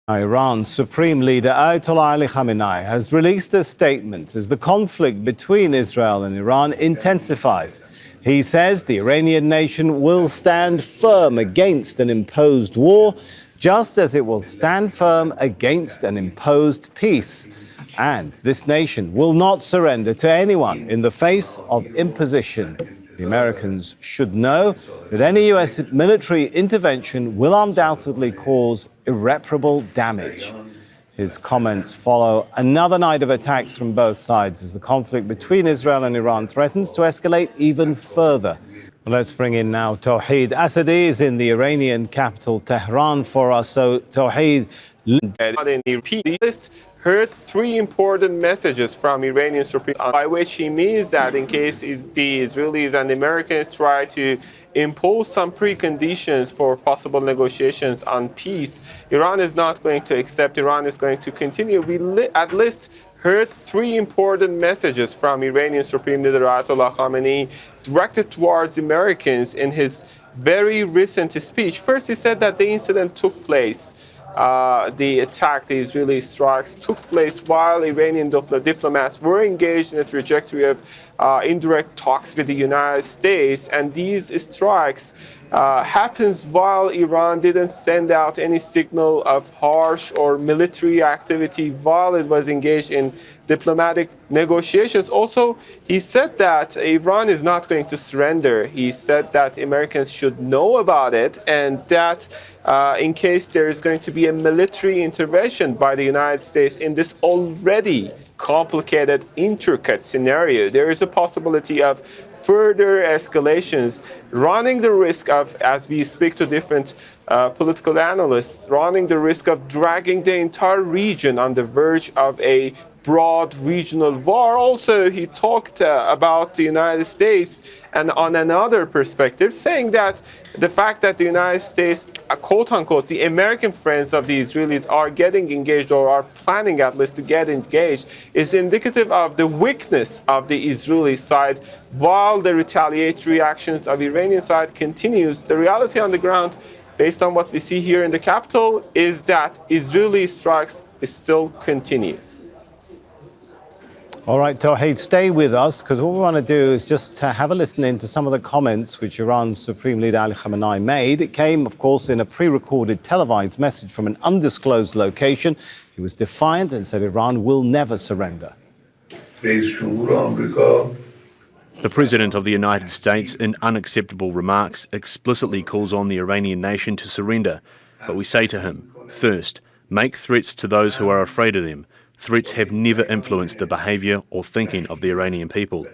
Iran's Supreme Leader Ayatollah Ali Khamenei has released a statement as the conflict between Israel and Iran intensifies. He says the Iranian nation will stand firm against an imposed war, just as it will stand firm against an imposed peace. And this nation will not surrender to anyone in the face of imposition. The Americans should know that any U.S. military intervention will undoubtedly cause irreparable damage. His comments follow another night of attacks from both sides as the conflict between Israel and Iran threatens to escalate even further. Let's bring in now Tawheed Asadi is in the Iranian capital Tehran for us. So Tawheed, heard three important messages from Iranian Supreme, by which he means that in case the Israelis and the Americans try to impose some preconditions for possible negotiations on peace, Iran is not going to accept. Iran is going to continue. We at least heard three important messages from Iranian Supreme Leader Ayatollah Khamenei directed towards Americans in his very recent speech. First, he said that the incident took place. The attack, the Israeli strikes, took place while Iranian diplomats were engaged in a trajectory of indirect talks with the United States, and these strikes happens while Iran didn't send out any signal of harsh or military activity while it was engaged in diplomatic negotiations. Also, he said that Iran is not going to surrender. He said that Americans should know about it, and that in case there is going to be a military intervention by the United States in this already complicated, intricate scenario, there is a possibility of further escalations, running the risk of, as we speak to different political analysts, running the risk of dragging the entire region on the verge of a broad regional war. Also, he talked about the United States and on another perspective, saying that the fact that the United States, quote unquote, the American friends of the Israelis are getting engaged or are planning at least to get engaged is indicative of the weakness of the Israeli side, while the retaliatory actions of the Iranian side continues. The reality on the ground, based on what we see here in the capital, is that Israeli strikes still continue. All right, Tawheed, stay with us, because what we want to do is just have a listen into some of the comments which Iran's Supreme Leader Ali Khamenei made. It came, of course, in a pre-recorded televised message from an undisclosed location. He was defiant and said Iran will never surrender. The President of the United States, in unacceptable remarks, explicitly calls on the Iranian nation to surrender. But we say to him, first, make threats to those who are afraid of them. Threats have never influenced the behaviour or thinking of the Iranian people.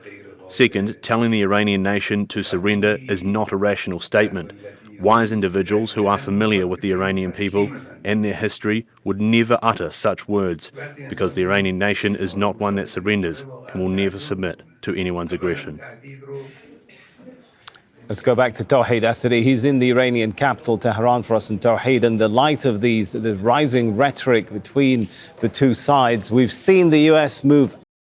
Second, telling the Iranian nation to surrender is not a rational statement. Wise individuals who are familiar with the Iranian people and their history would never utter such words, because the Iranian nation is not one that surrenders and will never submit to anyone's aggression. Let's go back to Tawheed Asadi. He's in the Iranian capital, Tehran, for us. And Tawheed, in the light of the rising rhetoric between the two sides, we've seen the U.S. move